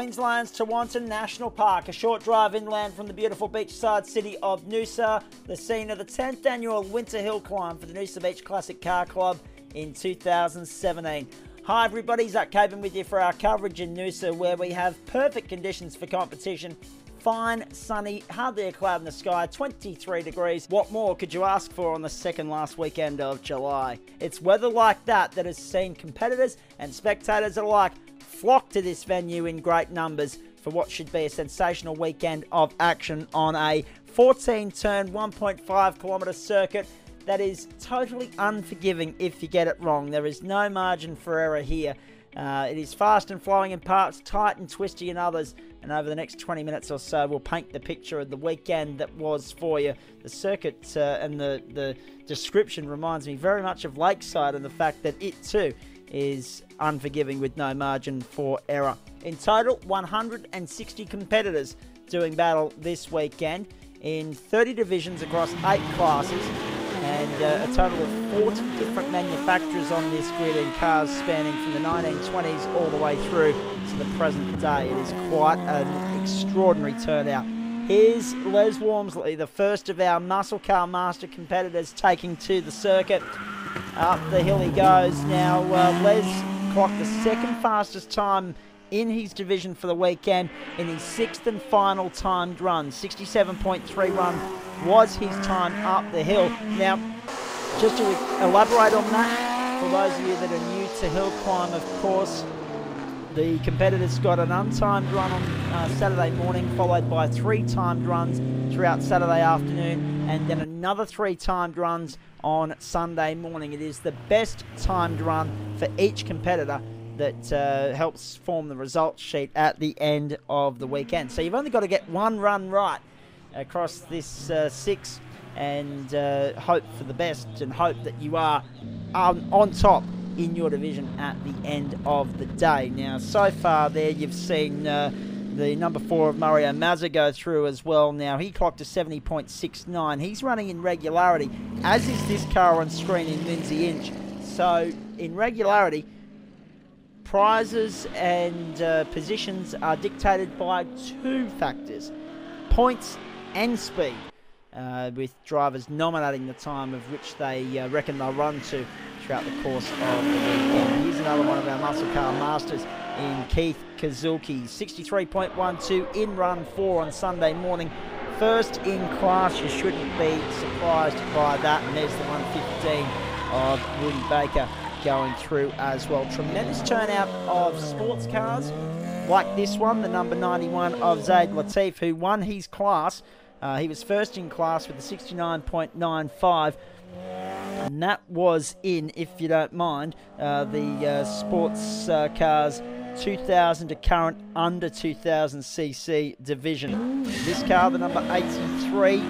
Queensland's Tewantin National Park, a short drive inland from the beautiful beachside city of Noosa, the scene of the 10th annual Winter Hill Climb for the Noosa Beach Classic Car Club in 2017. Hi everybody, Zach Caban with you for our coverage in Noosa, where we have perfect conditions for competition. Fine, sunny, hardly a cloud in the sky, 23 degrees. What more could you ask for on the second last weekend of July? It's weather like that that has seen competitors and spectators alike flock to this venue in great numbers for what should be a sensational weekend of action on a 14-turn, 1.5 kilometre circuit that is totally unforgiving if you get it wrong. There is no margin for error here. It is fast and flowing in parts, tight and twisty in others, and over the next 20 minutes or so we'll paint the picture of the weekend that was for you. The circuit and the description reminds me very much of Lakeside, and the fact that it too is unforgiving with no margin for error. In total, 160 competitors doing battle this weekend in 30 divisions across 8 classes, and a total of 40 different manufacturers on this grid, in cars spanning from the 1920s all the way through to the present day. It is quite an extraordinary turnout. Here's Les Wormsley, the first of our Muscle Car Master competitors, taking to the circuit. Up the hill he goes. Now, Les clocked the second fastest time in his division for the weekend in his 6th and final timed run. 67.31 was his time up the hill. Now, just to elaborate on that, for those of you that are new to hill climb, of course, the competitors got an untimed run on Saturday morning, followed by 3 timed runs throughout Saturday afternoon, and then another 3 timed runs on Sunday morning. It is the best timed run for each competitor that helps form the results sheet at the end of the weekend. So you've only got to get one run right across this 6, and hope for the best, and hope that you are on top in your division at the end of the day. Now, so far there you've seen the number 4 of Mario Mazza go through as well. Now, he clocked a 70.69. He's running in regularity, as is this car on screen in Lindsay Inch. So, in regularity, prizes and positions are dictated by 2 factors: points and speed, with drivers nominating the time of which they reckon they'll run to throughout the course of the weekend. Here's another one of our Muscle Car Masters in Keith Kazuki. 63.12 in run 4 on Sunday morning. First in class, you shouldn't be surprised by that. And there's the 115 of Woody Baker going through as well. Tremendous turnout of sports cars like this one, the number 91 of Zaid Latif, who won his class. He was first in class with a 69.95, and that was in, if you don't mind, the sports cars 2000 to current under 2000cc division. This car, the number 83,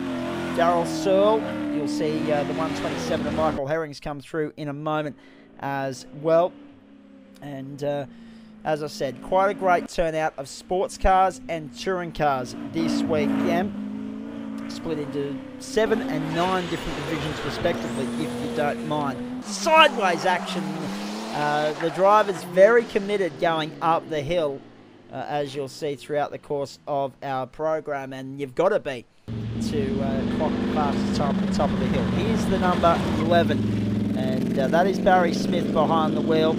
Darryl Searle. You'll see the 127 of Michael Herrings come through in a moment as well. And as I said, quite a great turnout of sports cars and touring cars this weekend, split into 7 and 9 different divisions respectively, if you don't mind. Sideways action. The driver's very committed going up the hill, as you'll see throughout the course of our program, and you've got to be to clock the fastest time at the top of the hill. Here's the number 11, and that is Barry Smith behind the wheel.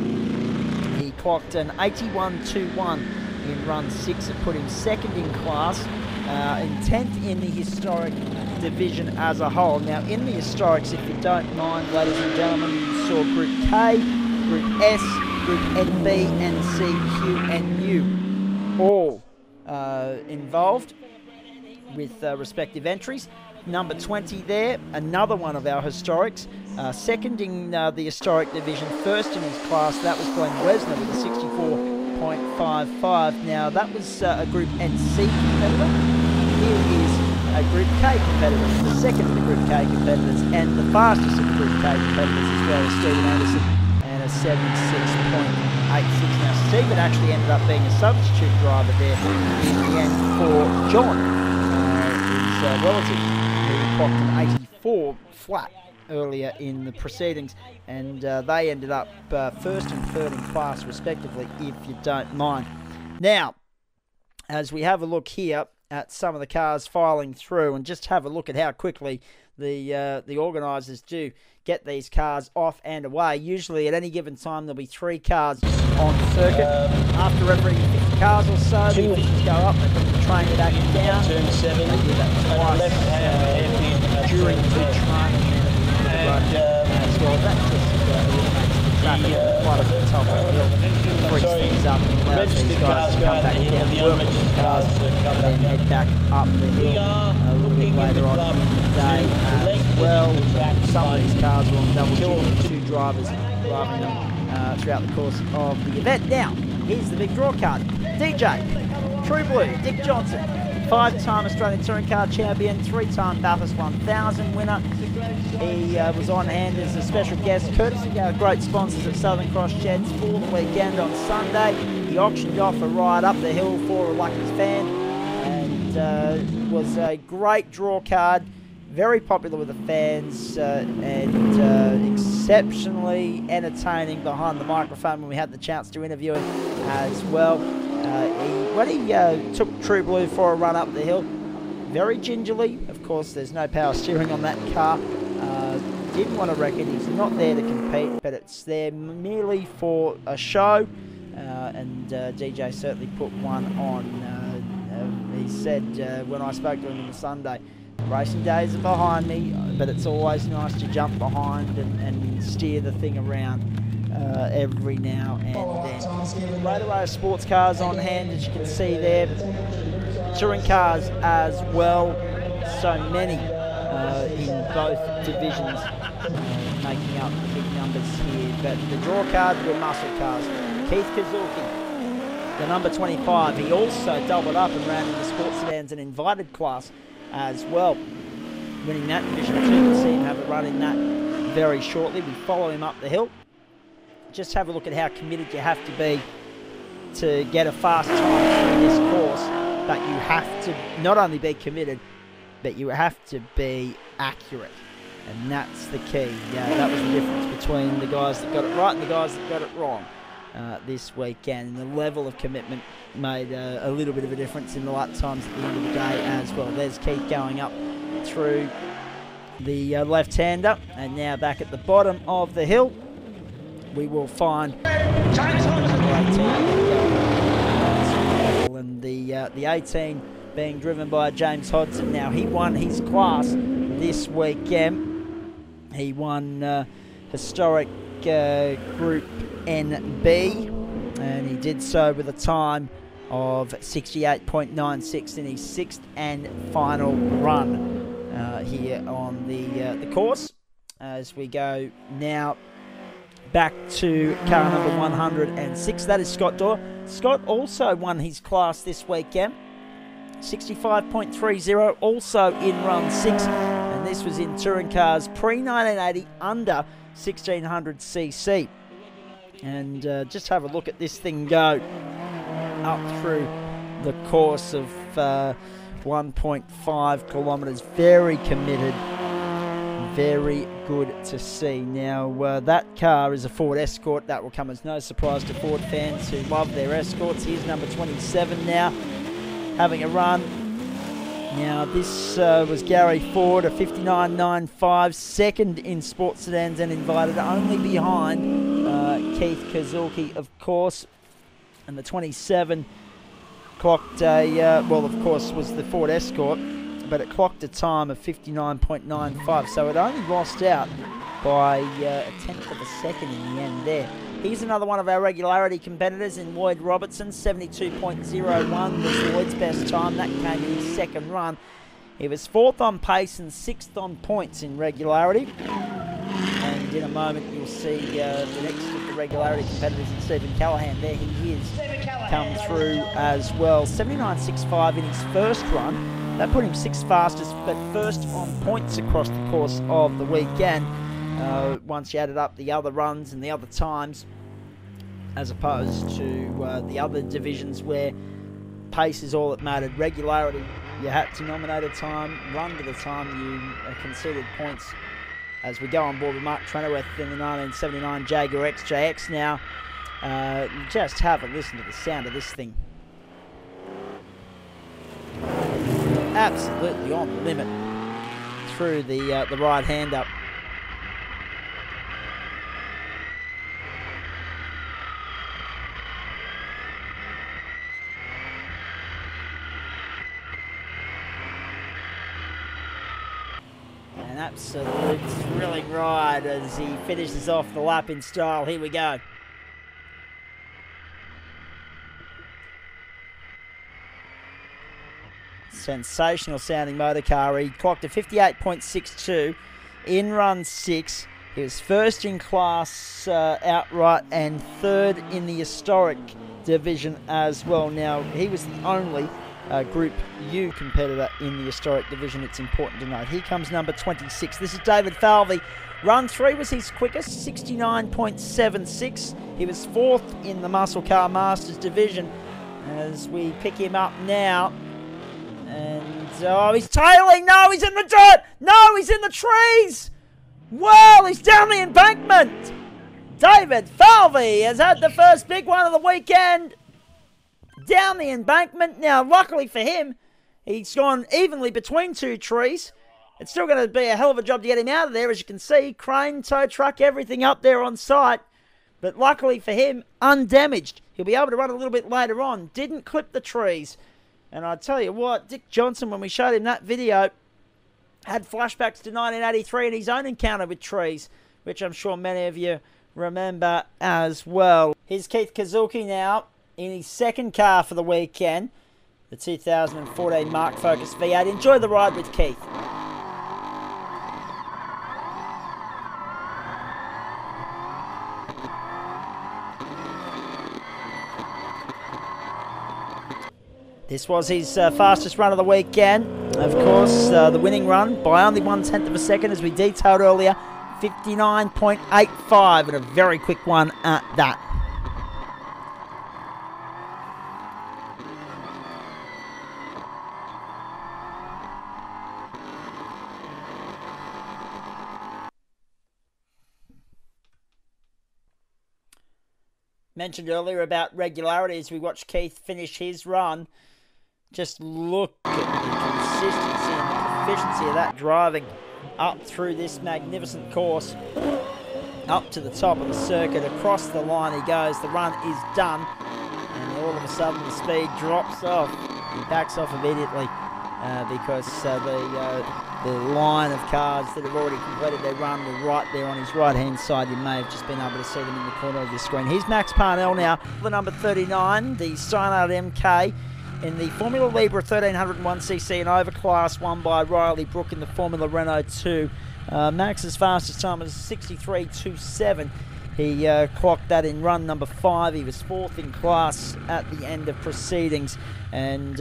He clocked an 81.21 in run 6. It put him 2nd in class, and 10th in the historic division as a whole. Now, in the historics, if you don't mind, ladies and gentlemen, you saw Group K, Group S, Group NB, and C, Q, and U, all involved with respective entries. Number 20 there, another one of our historics, 2nd in the historic division, 1st in his class. That was Glenn Wesner with a 64.55. Now, that was a Group NC competitor. Here is a Group K competitor, the 2nd of the Group K competitors, and the fastest of the Group K competitors as well, as Stephen Anderson, and a 76.86. Now, Stephen actually ended up being a substitute driver there in the end for John, his relative, who clocked an 84 flat earlier in the proceedings, and they ended up 1st and 3rd in class respectively, if you don't mind. Now, as we have a look here at some of the cars filing through, and just have a look at how quickly the organisers do get these cars off and away. Usually at any given time there'll be 3 cars on circuit. After every 50 cars or so, the officials go up, they bring the train back down. Turn 7, they do that twice during each run, and as well. That just eliminates the traffic quite a bit top of the hill, frees things up and allows these guys to come back down, work with the cars, and then head back up the hill a little bit later on in the day as well. Some of these cars will double duty, 2 drivers driving them throughout the course of the event. Now, here's the big draw card. DJ, True Blue, Dick Johnson, 5-time Australian Touring Car Champion, 3-time Bathurst 1000 winner. He was on hand as a special guest, courtesy of our great sponsors at Southern Cross Sheds for the weekend on Sunday. He auctioned off a ride up the hill for a Lucky's fan, and was a great draw card, very popular with the fans, and exceptionally entertaining behind the microphone when we had the chance to interview him as well. When he took True Blue for a run up the hill, very gingerly, of course there's no power steering on that car, didn't want to wreck it, he's not there to compete, but it's there merely for a show, and DJ certainly put one on. He said when I spoke to him on the Sunday, racing days are behind me, but it's always nice to jump behind and steer the thing around every now and then. Great array of sports cars on hand, as you can see there. Touring cars as well, so many in both divisions, making up the big numbers here. But the draw cards were muscle cars. Keith Kazuki, the number 25, he also doubled up and ran in the sports sedans and invited class as well, winning that division too. We'll see him have a run in that very shortly. We follow him up the hill. Just have a look at how committed you have to be to get a fast time through this course, but you have to not only be committed, but you have to be accurate, and that's the key. That was the difference between the guys that got it right and the guys that got it wrong this weekend. And the level of commitment made a little bit of a difference in the lap times at the end of the day as well. There's Keith going up through the left-hander, and now back at the bottom of the hill we will find and the 18 being driven by James Hodson. Now, he won his class this weekend. He won historic Group NB, and he did so with a time of 68.96 in his 6th and final run here on the course. As we go now back to car number 106, that is Scott Dorr. Scott also won his class this weekend, 65.30, also in run 6, and this was in touring cars pre-1980 under 1600cc. And just have a look at this thing go up through the course of 1.5 kilometres. Very committed, very good to see. Now, that car is a Ford Escort. That will come as no surprise to Ford fans who love their Escorts. Here's number 27 now, having a run. Now, this was Gary Ford, a 59.95, second in sports sedans and invited, only behind Keith Kazuki, of course. And the 27 clocked a, well, of course, was the Ford Escort, but it clocked a time of 59.95, so it only lost out by a tenth of a second in the end there. Here's another one of our regularity competitors in Lloyd Robertson. 72.01 was Lloyd's best time. That came in his second run. He was 4th on pace and 6th on points in regularity. And in a moment you'll see the next of the regularity competitors in Stephen Callahan. There he is, come through as well. 79.65 in his first run. That put him 6th fastest, but first on points across the course of the weekend. Once you added up the other runs and the other times, as opposed to the other divisions where pace is all that mattered. Regularity, you had to nominate a time, run to the time you conceded points. As we go on board with Mark Trenoweth in the 1979 Jaguar XJX now. Just have a listen to the sound of this thing. absolutely on the limit through the right hand up. An absolute thrilling ride as he finishes off the lap in style. Here we go. Sensational sounding motor car. He clocked a 58.62 in run 6. He was first in class outright and third in the historic division as well. Now, he was the only Group U competitor in the historic division, it's important to note. Here comes number 26. This is David Falvey. Run 3 was his quickest, 69.76. He was fourth in the Muscle Car Masters division. As we pick him up now. And, oh, he's tailing. No, he's in the dirt. No, he's in the trees. Well, he's down the embankment. David Falvey has had the first big one of the weekend. Down the embankment. Now, luckily for him, he's gone evenly between two trees. It's still going to be a hell of a job to get him out of there, as you can see. Crane, tow truck, everything up there on site. But luckily for him, undamaged. He'll be able to run a little bit later on. Didn't clip the trees. And I tell you what, Dick Johnson, when we showed him that video, had flashbacks to 1983 and his own encounter with trees, which I'm sure many of you remember as well. Here's Keith Kazuki now in his second car for the weekend, the 2014 Mark Focus V8. Enjoy the ride with Keith. This was his fastest run of the weekend. Of course, the winning run by only 1/10 of a second, as we detailed earlier, 59.85, and a very quick one at that. Mentioned earlier about regularity as we watch Keith finish his run. Just look at the consistency and the proficiency of that driving up through this magnificent course, up to the top of the circuit. Across the line he goes. The run is done, and all of a sudden the speed drops off. He backs off immediately because the line of cars that have already completed their run were right there on his right-hand side. You may have just been able to see them in the corner of your screen. Here's Max Parnell now, the number 39, the Steinhardt MK, in the Formula Libre 1301cc and overclass, won by Riley Brook in the Formula Renault 2. Max's fastest time was 63.27. He clocked that in run number 5. He was fourth in class at the end of proceedings. And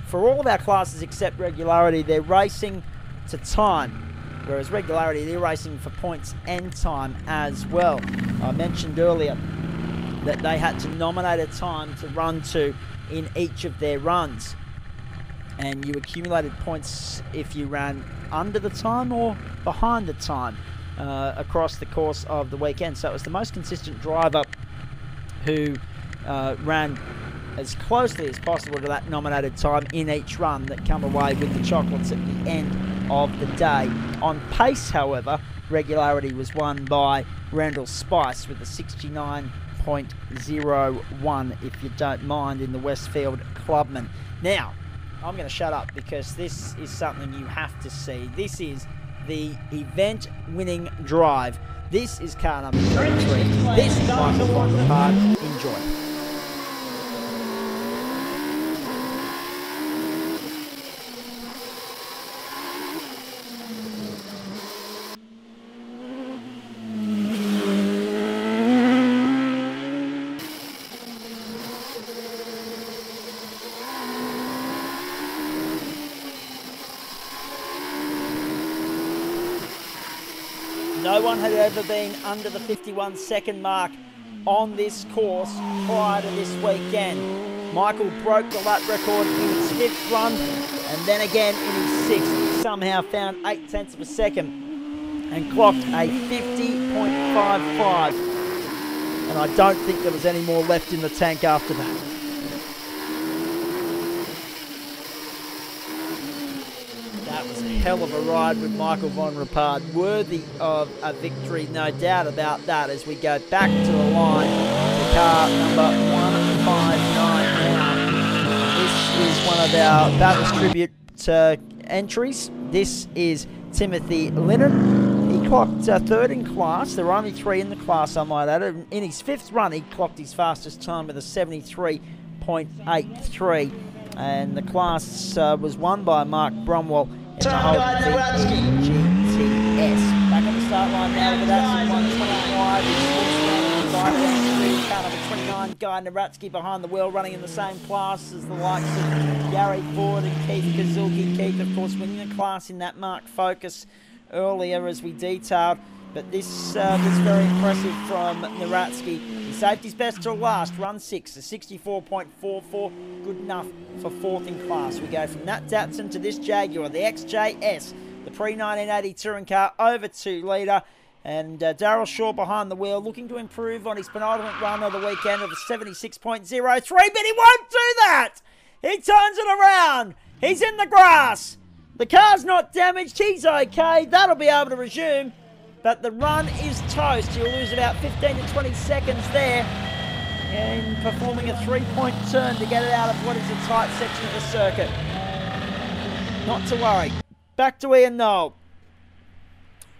for all of our classes except regularity, they're racing to time. Whereas regularity, they're racing for points and time as well. I mentioned earlier that they had to nominate a time to run to in each of their runs, and you accumulated points if you ran under the time or behind the time across the course of the weekend. So it was the most consistent driver who ran as closely as possible to that nominated time in each run that come away with the chocolates at the end of the day. On pace, however, regularity was won by Randall Spice with a 69.01, if you don't mind, in the Westfield Clubman. Now, I'm going to shut up because this is something you have to see. This is the event-winning drive. This is car number 33. This is Michael van der Park. Enjoy. No one had ever been under the 51-second mark on this course prior to this weekend. Michael broke the lap record in his 5th run, and then again in his 6th. He somehow found 0.8 of a second and clocked a 50.55. And I don't think there was any more left in the tank after that. was a hell of a ride with Michael von Rapard. Worthy of a victory, no doubt about that, as we go back to the line. The car number 159 now. This is one of our Battles Tribute entries. This is Timothy Linnon. He clocked third in class. There were only 3 in the class, I might add. In his 5th run, he clocked his fastest time with a 73.83. And the class was won by Mark Bromwell in the whole GTS. Back on the start line now, but that's 125. Car number 29, Guy Naratsky behind the wheel, running in the same class as the likes of Gary Ford and Keith Kazuki. Keith, of course, winning the class in that Mark Focus earlier, as we detailed. But this was very impressive from Naratsky. He saved his best till last, run 6, a 64.44, good enough for 4th in class. We go from that Datsun to this Jaguar, the XJS, the pre-1980 touring car, over 2 litre. And Darryl Shaw behind the wheel, looking to improve on his penultimate run of the weekend of a 76.03, but he won't do that! He turns it around! He's in the grass! The car's not damaged, he's okay, that'll be able to resume. But the run is toast. He'll lose about 15 to 20 seconds there in performing a 3-point turn to get it out of what is a tight section of the circuit. Not to worry. Back to Ian Noel.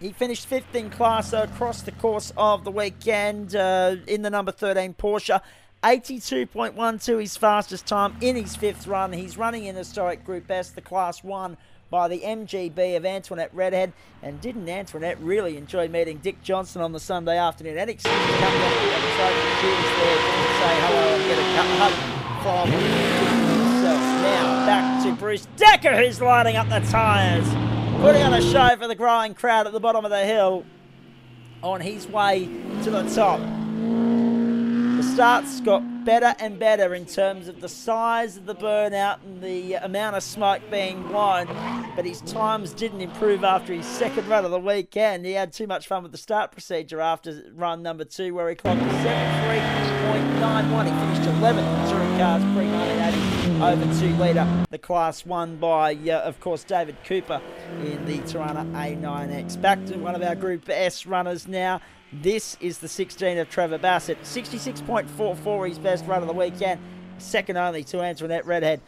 He finished 5th in class across the course of the weekend in the number 13 Porsche. 82.12 his fastest time in his 5th run. He's running in historic Group S, the Class 1, by the MGB of Antoinette Redhead. And didn't Antoinette really enjoy meeting Dick Johnson on the Sunday afternoon? And coming up on the trophy cheers there to say hello and get a hug from himself. Now back to Bruce Decker, who's lining up the tyres, putting on a show for the growing crowd at the bottom of the hill on his way to the top. The starts got better and better in terms of the size of the burnout and the amount of smoke being blown, but his times didn't improve after his 2nd run of the weekend. He had too much fun with the start procedure after run number 2, where he clocked 73.91. He finished 11th in touring cars pre-1980 over 2 litre. The class won by, of course, David Cooper in the Tirana A9X. Back to one of our Group S runners now. This is the 16 of Trevor Bassett. 66.44 his best run of the weekend. 2nd only to Antoinette Redhead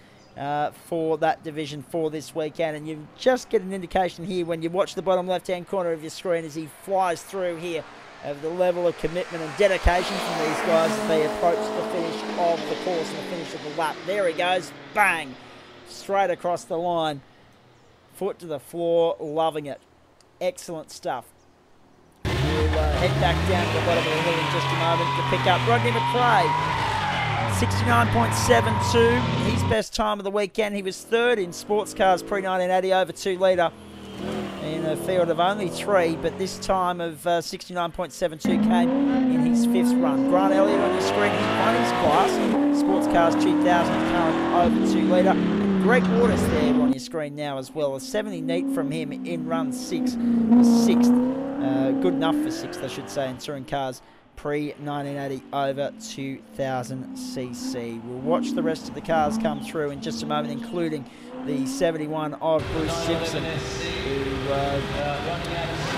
for that division for this weekend. And you just get an indication here when you watch the bottom left-hand corner of your screen as he flies through here of the level of commitment and dedication from these guys as they approach the finish of the course and the finish of the lap. There he goes. Bang! Straight across the line. Foot to the floor. Loving it. Excellent stuff. We'll head back down to the bottom of the hill in just a moment to pick up Rodney McRae. 69.72, his best time of the weekend. He was 3rd in sports cars pre-1980 over 2 litre in a field of only 3, but this time of 69.72 came in his 5th run. Grant Elliott on your screen, he won his class, sports cars 2000 current over 2 litre. Greg Waters there on your screen now as well. A 70 neat from him in run 6, 6th. Good enough for 6th, I should say, in touring cars pre-1980 over 2000cc. We'll watch the rest of the cars come through in just a moment, including the 71 of Bruce Simpson, who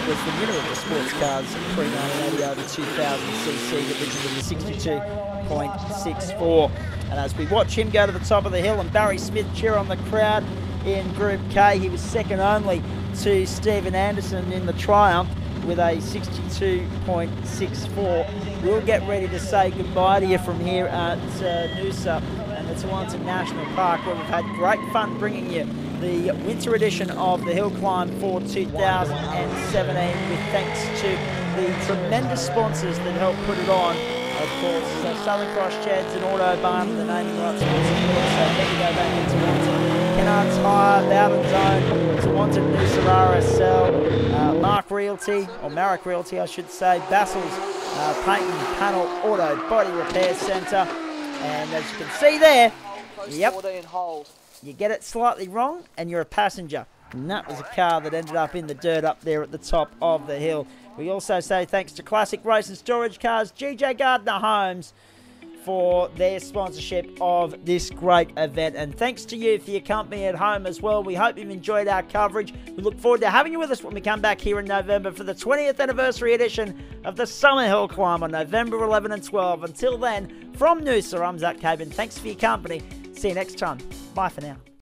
was the winner of the sports cars pre-1980 over 2000cc division with the 62.64. And as we watch him go to the top of the hill and Barry Smith cheer on the crowd in Group K, he was 2nd only to Stephen Anderson in the Triumph with a 62.64. We'll get ready to say goodbye to you from here at Noosa and the Toronto National Park, where we've had great fun bringing you the winter edition of the Hill Climb for 2017, with thanks to the tremendous sponsors that helped put it on. Of course, Southern Cross Sheds and Autobarn, the naming rights sponsors. So then you go back into Toronto. Kennard's Hire, Bowden Zone, Toronto Noosa RSL, Mark Realty, or Marek Realty I should say, Bassel's Paint and Panel Auto Body Repair Centre. And as you can see there, yep, you get it slightly wrong and you're a passenger. And that was a car that ended up in the dirt up there at the top of the hill. We also say thanks to Classic Race and Storage Cars, GJ Gardner Homes, for their sponsorship of this great event. And thanks to you for your company at home as well. We hope you've enjoyed our coverage. We look forward to having you with us when we come back here in November for the 20th anniversary edition of the Summer Hill Climb on November 11 and 12. Until then, from Noosa, I'm Zach Cabin. Thanks for your company. See you next time. Bye for now.